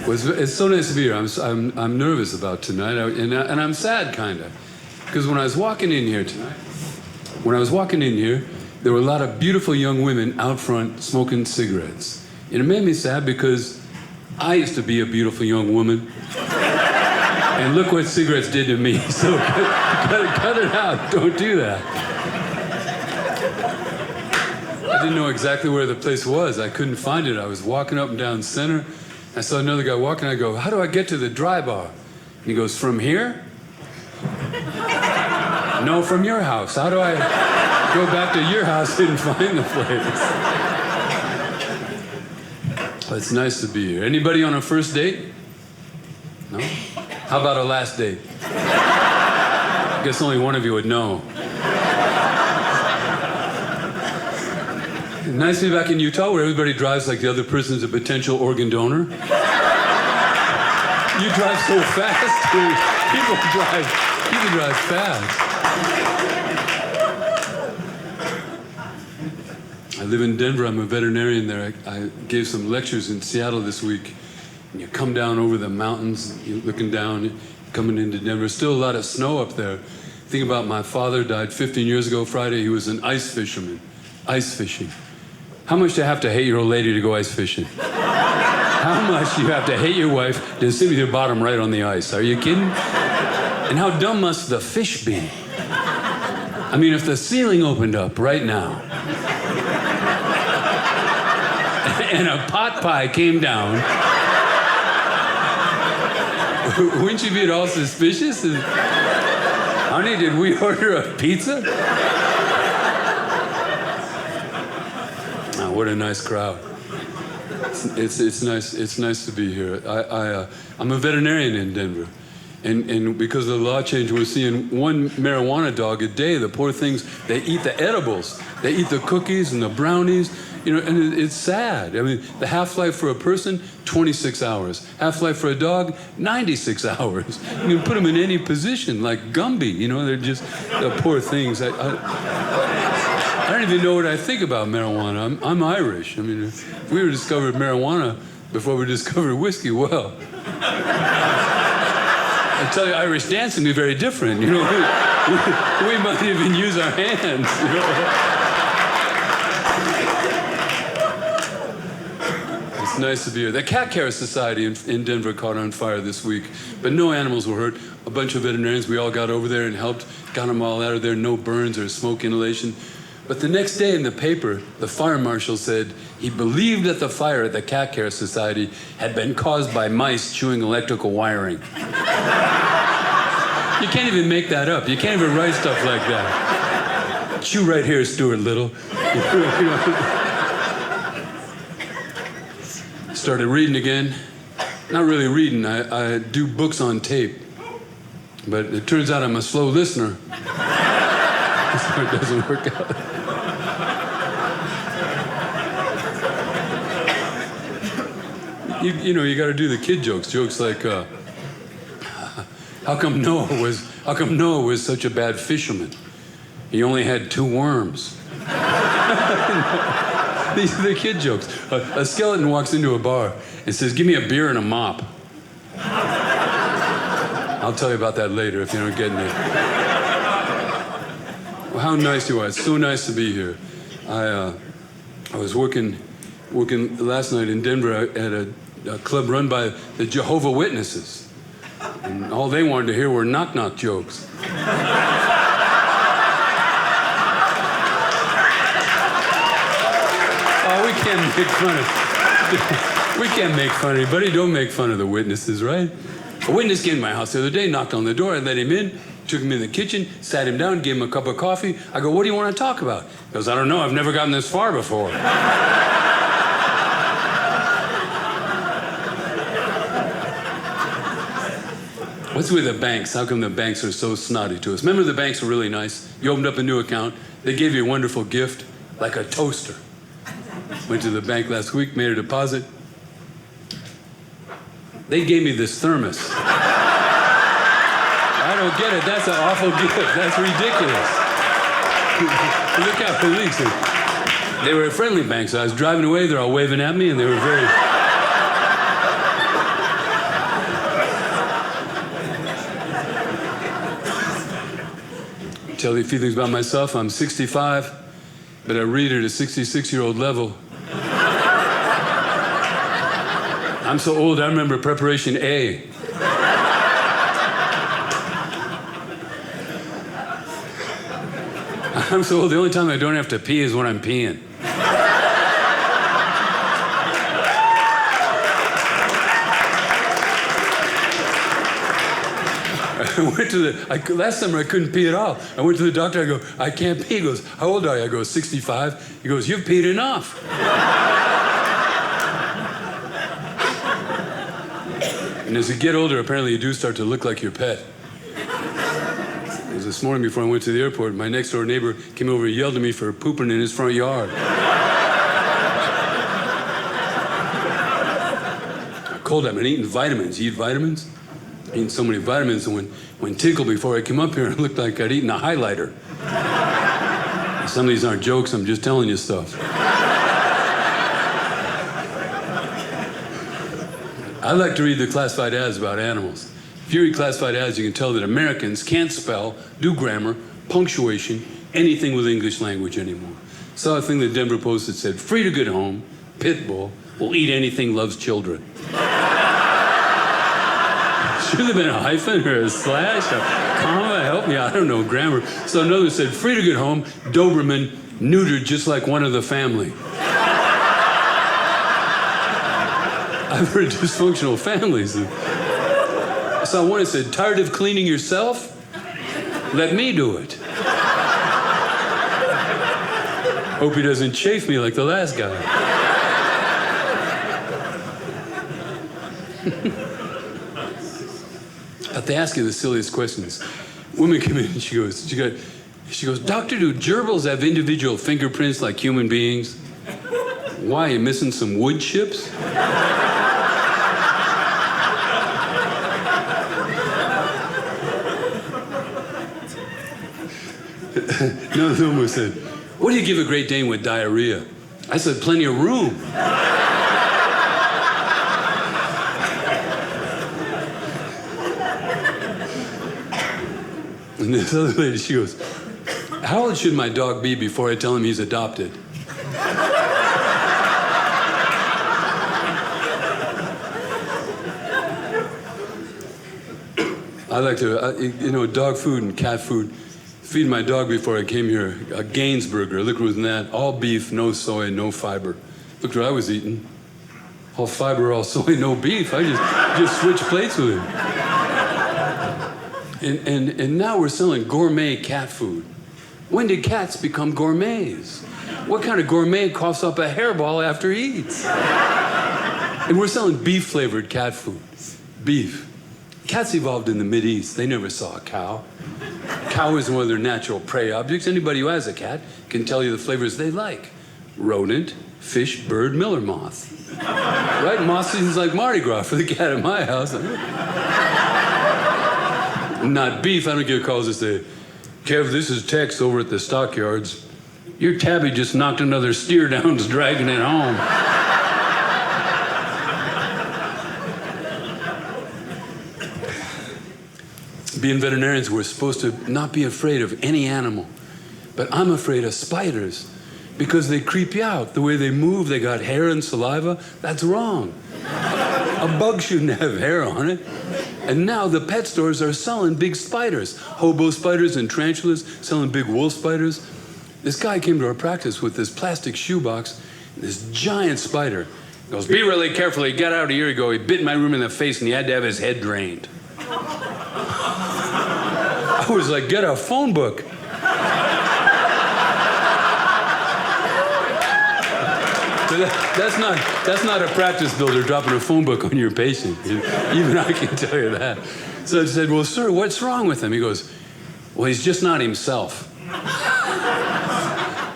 Well, it's so nice to be here. I'm nervous about tonight, and I'm sad, kind of. Because when I was walking in here tonight, there were a lot of beautiful young women out front smoking cigarettes. And it made me sad because I used to be a beautiful young woman. And look what cigarettes did to me. So cut it out. Don't do that. I didn't know exactly where the place was. I couldn't find it. I was walking up and down Center. I saw another guy walking. I go, how do I get to the dry bar? And he goes, from here? No, from your house. How do I go back to your house and find the place? Well, it's nice to be here. Anybody on a first date? No? How about a last date? I guess only one of you would know. Nice to be back in Utah where everybody drives like the other person's a potential organ donor. You drive so fast. People drive fast. I live in Denver. I'm a veterinarian there. I gave some lectures in Seattle this week. And you come down over the mountains, you're looking down, coming into Denver. Still a lot of snow up there. Think about my father died 15 years ago Friday. He was an ice fisherman. Ice fishing. How much do you have to hate your old lady to go ice fishing? How much do you have to hate your wife to sit with your bottom right on the ice? Are you kidding? And how dumb must the fish be? I mean, if the ceiling opened up right now and a pot pie came down, wouldn't you be at all suspicious? Honey, did we order a pizza? Oh, what a nice crowd. It's nice to be here. I'm a veterinarian in Denver. And because of the law change, we're seeing one marijuana dog a day. The poor things, they eat the edibles. They eat the cookies and the brownies, and it's sad. I mean, the half-life for a person, 26 hours. Half-life for a dog, 96 hours. You can put them in any position, like Gumby, they're just the poor things. I don't even know what I think about marijuana. I'm Irish. I mean, if we were discovered marijuana before we discovered whiskey, well, I tell you, Irish dancing would be very different. We might even use our hands. It's nice to be here. The Cat Care Society in Denver caught on fire this week, but no animals were hurt. A bunch of veterinarians, we all got over there and helped, got them all out of there, no burns or smoke inhalation. But the next day in the paper, the fire marshal said he believed that the fire at the Cat Care Society had been caused by mice chewing electrical wiring. You can't even make that up. You can't even write stuff like that. Chew right here, Stuart Little. Started reading again. Not really reading. I do books on tape. But it turns out I'm a slow listener. So it doesn't work out. You got to do the kid jokes. Jokes like, how come Noah was such a bad fisherman? He only had 2 worms. These are the kid jokes. A skeleton walks into a bar and says, "Give me a beer and a mop." I'll tell you about that later if you don't get it. Well, how nice you are. It's so nice to be here. I was working last night in Denver at a club run by the Jehovah's Witnesses. And all they wanted to hear were knock-knock jokes. Oh, we can't make fun of anybody. Don't make fun of the witnesses, right? A witness came to my house the other day, knocked on the door, I let him in, took him in the kitchen, sat him down, gave him a cup of coffee. I go, "What do you want to talk about?" He goes, "I don't know, I've never gotten this far before." What's with the banks? How come the banks are so snotty to us? Remember, the banks were really nice. You opened up a new account. They gave you a wonderful gift, like a toaster. Went to the bank last week, made a deposit. They gave me this thermos. I don't get it. That's an awful gift. That's ridiculous. Look out, police. They were a friendly bank, so I was driving away. They're all waving at me, and they were very... tell you a few things about myself. I'm 65, but I read at a 66-year-old level. I'm so old, I remember preparation A. I'm so old, the only time I don't have to pee is when I'm peeing. I went to last summer I couldn't pee at all. I went to the doctor, I go, I can't pee. He goes, how old are you? I go, 65. He goes, you've peed enough. And as you get older, apparently you do start to look like your pet. This morning before I went to the airport, my next door neighbor came over and yelled at me for pooping in his front yard. I called him and eating vitamins. You eat vitamins? Eating so many vitamins, and when Tinkle, before I came up here, it looked like I'd eaten a highlighter. Some of these aren't jokes, I'm just telling you stuff. I like to read the classified ads about animals. If you read classified ads, you can tell that Americans can't spell, do grammar, punctuation, anything with English language anymore. Saw a thing that Denver Post that said, free to good home, pit bull, will eat anything, loves children. Should have been a hyphen or a slash, a comma, help me, I don't know grammar. So another said, free to good home, Doberman, neutered just like one of the family. I've heard dysfunctional families. I saw one that said, tired of cleaning yourself? Let me do it. Hope he doesn't chafe me like the last guy. But they ask you the silliest questions. Woman came in and she goes, Doctor, do gerbils have individual fingerprints like human beings? Why, you missing some wood chips? Another woman said, what do you give a Great Dane with diarrhea? I said, plenty of room. And this other lady, she goes, how old should my dog be before I tell him he's adopted? I like to, dog food and cat food. Feed my dog before I came here a Gainsburger, liquid than that, all beef, no soy, no fiber. Look what I was eating. All fiber, all soy, no beef. I just switched plates with him. And now we're selling gourmet cat food. When did cats become gourmets? What kind of gourmet coughs up a hairball after he eats? And we're selling beef-flavored cat food. Beef. Cats evolved in the Mideast. They never saw a cow. Cow isn't one of their natural prey objects. Anybody who has a cat can tell you the flavors they like. Rodent, fish, bird, miller moth. Right? Moth season's like Mardi Gras for the cat at my house. Not beef. I don't get calls that say, Kev, this is Tex over at the stockyards. Your tabby just knocked another steer down and is dragging it home. Being veterinarians, we're supposed to not be afraid of any animal. But I'm afraid of spiders because they creep you out. The way they move, they got hair and saliva. That's wrong. A bug shouldn't have hair on it. And now the pet stores are selling big spiders. Hobo spiders and tarantulas, selling big wool spiders. This guy came to our practice with this plastic shoebox, and this giant spider. He goes, be really careful, he got out a year ago, he bit my room in the face and he had to have his head drained. I was like, get a phone book. That's not a practice builder dropping a phone book on your patient. Even I can tell you that. So I said, well, sir, what's wrong with him? He goes, well, he's just not himself.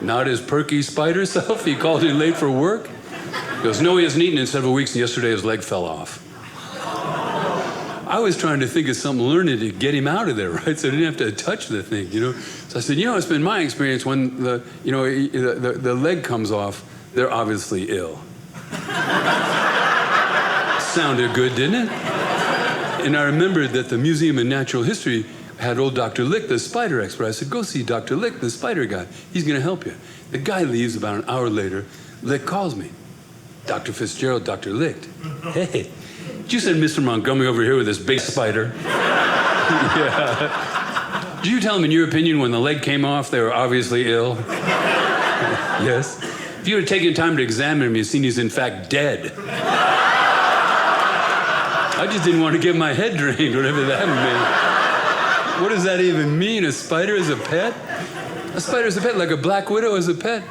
Not his perky spider self? He called in late for work? He goes, no, he hasn't eaten in several weeks, and yesterday his leg fell off. I was trying to think of something learned to get him out of there, right? So I didn't have to touch the thing, So I said, it's been my experience when the leg comes off, they're obviously ill. Sounded good, didn't it? And I remembered that the Museum of Natural History had old Dr. Lick, the spider expert. I said, go see Dr. Lick, the spider guy. He's going to help you. The guy leaves. About an hour later, Lick calls me. Dr. Fitzgerald, Dr. Lick. Hey, did you send Mr. Montgomery over here with this big spider? Yeah. Did you tell him, in your opinion, when the leg came off, they were obviously ill? Yes. If you had taken time to examine him, you'd seen he's in fact dead. I just didn't want to get my head drained, whatever that meant. What does that even mean? A spider is a pet? A spider is a pet, like a black widow is a pet.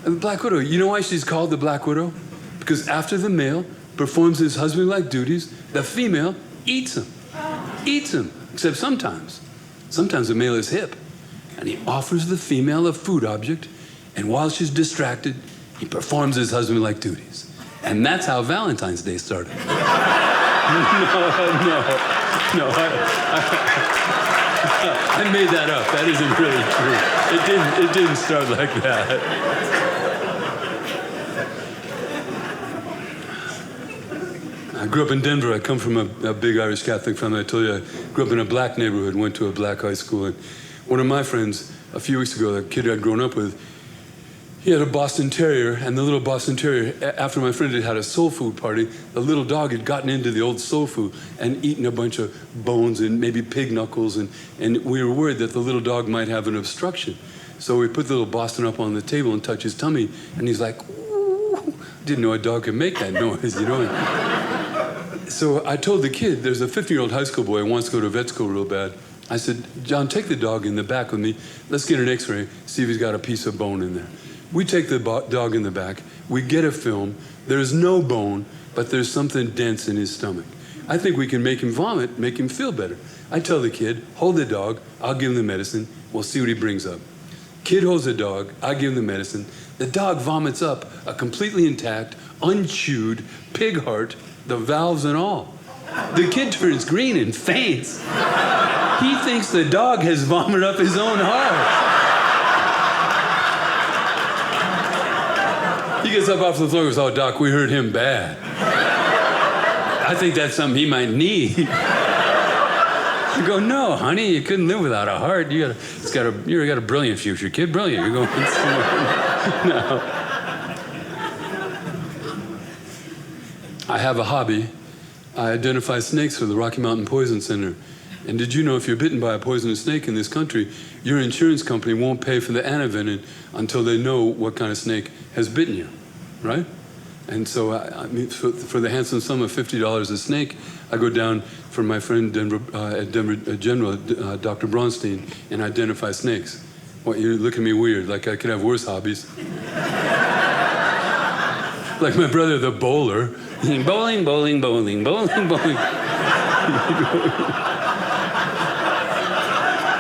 A black widow, you know why she's called the black widow? Because after the male performs his husband-like duties, the female eats him. Eats him. Except sometimes. Sometimes the male is hip, and he offers the female a food object, and while she's distracted, he performs his husband-like duties. And that's how Valentine's Day started. No, I made that up. That isn't really true. It didn't start like that. I grew up in Denver. I come from a big Irish Catholic family. I told you I grew up in a black neighborhood, went to a black high school. And one of my friends, a few weeks ago, the kid I'd grown up with, he had a Boston Terrier, and the little Boston Terrier, after my friend had had a soul food party, the little dog had gotten into the old soul food and eaten a bunch of bones and maybe pig knuckles, and we were worried that the little dog might have an obstruction. So we put the little Boston up on the table and touched his tummy, and he's like, ooh. Didn't know a dog could make that noise, you know? So I told the kid, there's a 15-year-old high school boy who wants to go to vet school real bad. I said, John, take the dog in the back with me. Let's get an x-ray, see if he's got a piece of bone in there. We take the dog in the back, we get a film, there's no bone, but there's something dense in his stomach. I think we can make him vomit, make him feel better. I tell the kid, hold the dog, I'll give him the medicine, we'll see what he brings up. Kid holds the dog, I give him the medicine, the dog vomits up a completely intact, unchewed pig heart, the valves and all. The kid turns green and faints. He thinks the dog has vomited up his own heart. He gets up off the floor and goes, oh, Doc, we hurt him bad. I think that's something he might need. I go, no, honey, you couldn't live without a heart. You got a brilliant future, kid, brilliant. You're going somewhere. No. I have a hobby. I identify snakes for the Rocky Mountain Poison Center. And did you know if you're bitten by a poisonous snake in this country, your insurance company won't pay for the antivenin until they know what kind of snake has bitten you, right? And so I mean, for the handsome sum of $50 a snake, I go down for my friend at Denver General, Dr. Braunstein, and identify snakes. What, you look at me weird, like I could have worse hobbies. Like my brother, the bowler. Bowling, bowling, bowling, bowling, bowling.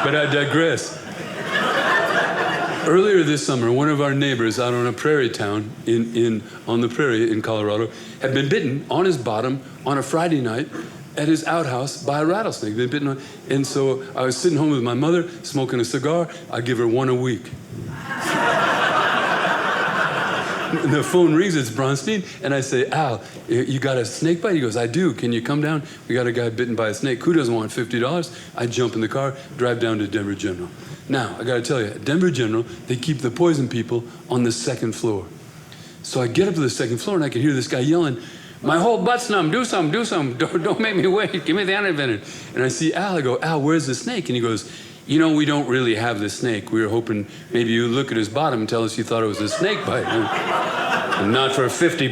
But I digress. Earlier this summer, one of our neighbors out on a prairie town on the prairie in Colorado had been bitten on his bottom on a Friday night at his outhouse by a rattlesnake. They'd bitten on, and so I was sitting home with my mother, smoking a cigar. I give her one a week. And the phone rings, it's Braunstein, and I say, Al, you got a snake bite? He goes, I do. Can you come down? We got a guy bitten by a snake. Who doesn't want $50? I jump in the car, drive down to Denver General. Now, I got to tell you, at Denver General, they keep the poison people on the second floor. So I get up to the second floor, and I can hear this guy yelling, my whole butt's numb, do something, do something. Don't make me wait, give me the antivenin. And I see Al, I go, Al, where's the snake? And he goes, you know, we don't really have the snake. We were hoping maybe you'd look at his bottom and tell us you thought it was a snake bite. And not for $50.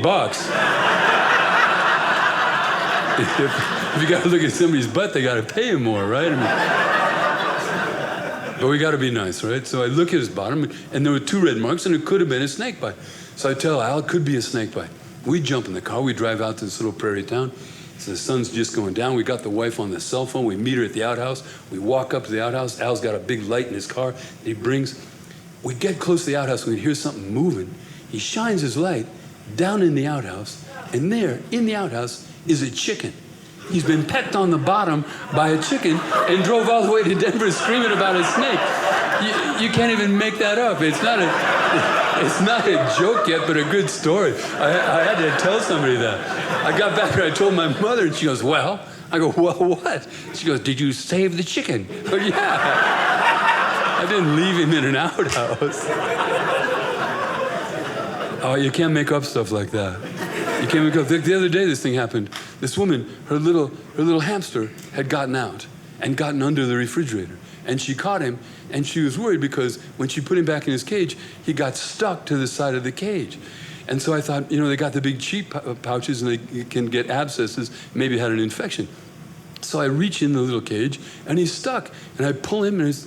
If you got to look at somebody's butt, they got to pay him more, right? I mean, but we got to be nice, right? So I look at his bottom, and there were 2 red marks, and it could have been a snake bite. So I tell Al, it could be a snake bite. We jump in the car. We drive out to this little prairie town. So the sun's just going down. We got the wife on the cell phone. We meet her at the outhouse. We walk up to the outhouse. Al's got a big light in his car. He brings. We get close to the outhouse. We hear something moving. He shines his light down in the outhouse, and there, in the outhouse, is a chicken. He's been pecked on the bottom by a chicken and drove all the way to Denver screaming about a snake. You can't even make that up. It's not a joke yet, but a good story. I had to tell somebody that. I got back and I told my mother, and she goes, well, I go, well, what? She goes, did you save the chicken? I go, yeah. I didn't leave him in an outhouse. Oh, you can't make up stuff like that. You can't make up. The other day, this thing happened. This woman, her little hamster had gotten out and gotten under the refrigerator. And she caught him, and she was worried because when she put him back in his cage, he got stuck to the side of the cage. And so I thought, they got the big cheek pouches, and they can get abscesses, maybe had an infection. So I reach in the little cage, and he's stuck. And I pull him, and he's,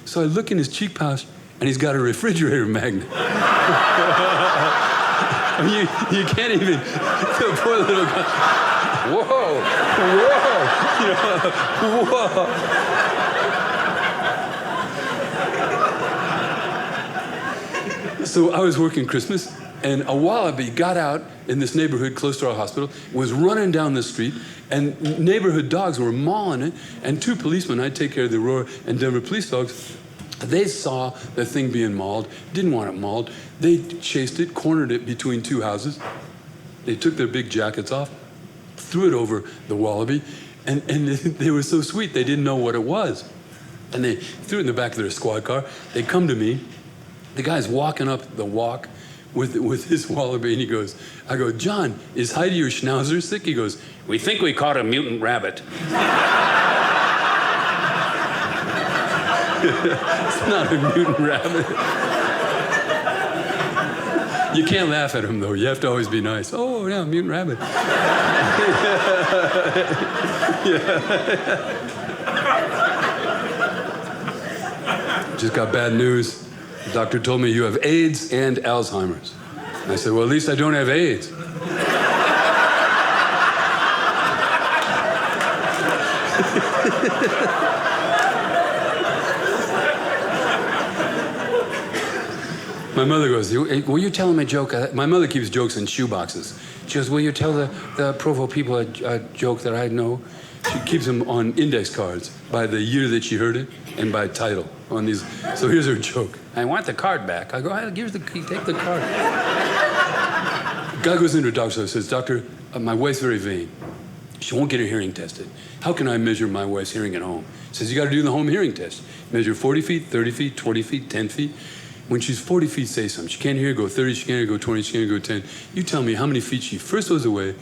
So I look in his cheek pouch, and he's got a refrigerator magnet. I mean, you can't even, the poor little guy, whoa, whoa. So I was working Christmas, and a wallaby got out in this neighborhood close to our hospital, was running down the street, and neighborhood dogs were mauling it, and 2 policemen, I take care of the Aurora and Denver police dogs, they saw the thing being mauled, didn't want it mauled. They chased it, cornered it between 2 houses. They took their big jackets off, threw it over the wallaby, and they were so sweet, they didn't know what it was. And they threw it in the back of their squad car. They come to me. The guy's walking up the walk with his wallaby, and he goes, I go, John, is Heidi your schnauzer sick? He goes, we think we caught a mutant rabbit. It's not a mutant rabbit. You can't laugh at him, though. You have to always be nice. Oh, yeah, mutant rabbit. Just got bad news. The doctor told me you have AIDS and Alzheimer's. And I said, well, at least I don't have AIDS. My mother goes, will you tell him a joke? My mother keeps jokes in shoe boxes. She goes, will you tell the Provo people a joke that I know? She keeps them on index cards by the year that she heard it and by title on these. So here's her joke. I want the card back. I go, take the card. Guy goes into a doctor's office and says, doctor, my wife's very vain. She won't get her hearing tested. How can I measure my wife's hearing at home? He says, you got to do the home hearing test. Measure 40 feet, 30 feet, 20 feet, 10 feet. When she's 40 feet, say something. She can't hear, go 30, she can't hear, go 20, she can't hear, go 10. You tell me how many feet she first was away,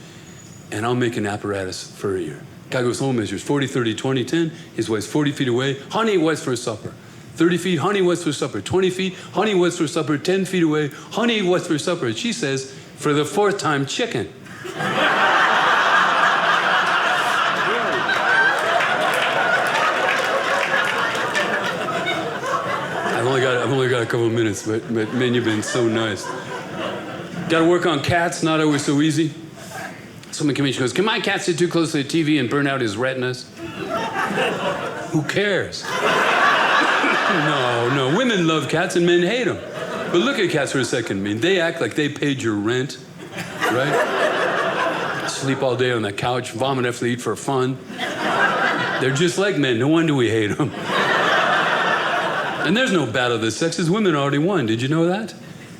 and I'll make an apparatus for her ear. Guy goes home, measures 40, 30, 20, 10. His wife's 40 feet away. Honey, what's for supper? 30 feet, honey, what's for supper? 20 feet, honey, what's for supper? 10 feet away, honey, what's for supper? And she says, for the 4th time, chicken. I've only got a couple of minutes, but man, you've been so nice. Got to work on cats, not always so easy. Someone came in, she goes, can my cat sit too close to the TV and burn out his retinas? Who cares? No, women love cats and men hate them. But look at cats for a second. I mean, they act like they paid your rent, right? Sleep all day on the couch, vomit after they eat for fun. They're just like men. No wonder we hate them. And there's no battle of the sexes. Women already won. Did you know that?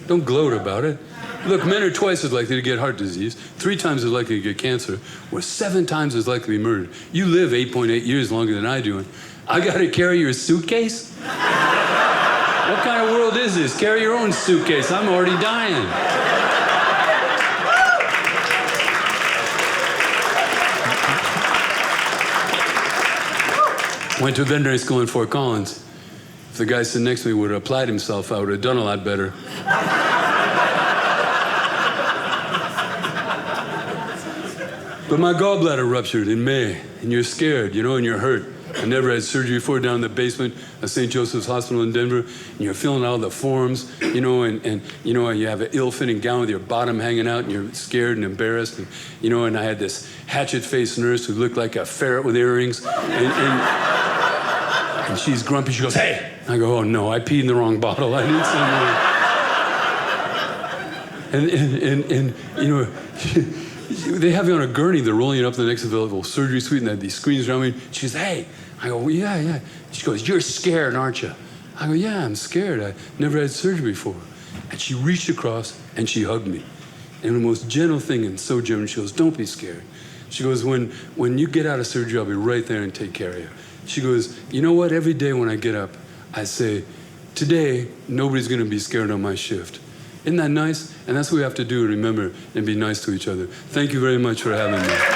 Don't gloat about it. Look, men are twice as likely to get heart disease, 3 times as likely to get cancer, or 7 times as likely to be murdered. You live 8.8 years longer than I do. And I got to carry your suitcase? What kind of world is this? Carry your own suitcase. I'm already dying. Went to veterinary school in Fort Collins. If the guy sitting next to me would have applied himself, I would have done a lot better. But my gallbladder ruptured in May, and you're scared, and you're hurt. I never had surgery before down in the basement of St. Joseph's Hospital in Denver, and you're filling out all the forms, and you have an ill-fitting gown with your bottom hanging out, and you're scared and embarrassed, and I had this hatchet-faced nurse who looked like a ferret with earrings, and she's grumpy. She goes, hey! I go, oh no, I peed in the wrong bottle. I need some more. They have you on a gurney. They're rolling you up to the next available surgery suite, and they have these screens around me. She goes, hey. I go, well, yeah. She goes, you're scared, aren't you? I go, yeah, I'm scared. I never had surgery before. And she reached across, and she hugged me. And the most gentle thing, and so gentle, she goes, don't be scared. She goes, when you get out of surgery, I'll be right there and take care of you. She goes, you know what? Every day when I get up, I say, today, nobody's going to be scared on my shift. Isn't that nice? And that's what we have to do, remember, and be nice to each other. Thank you very much for having me.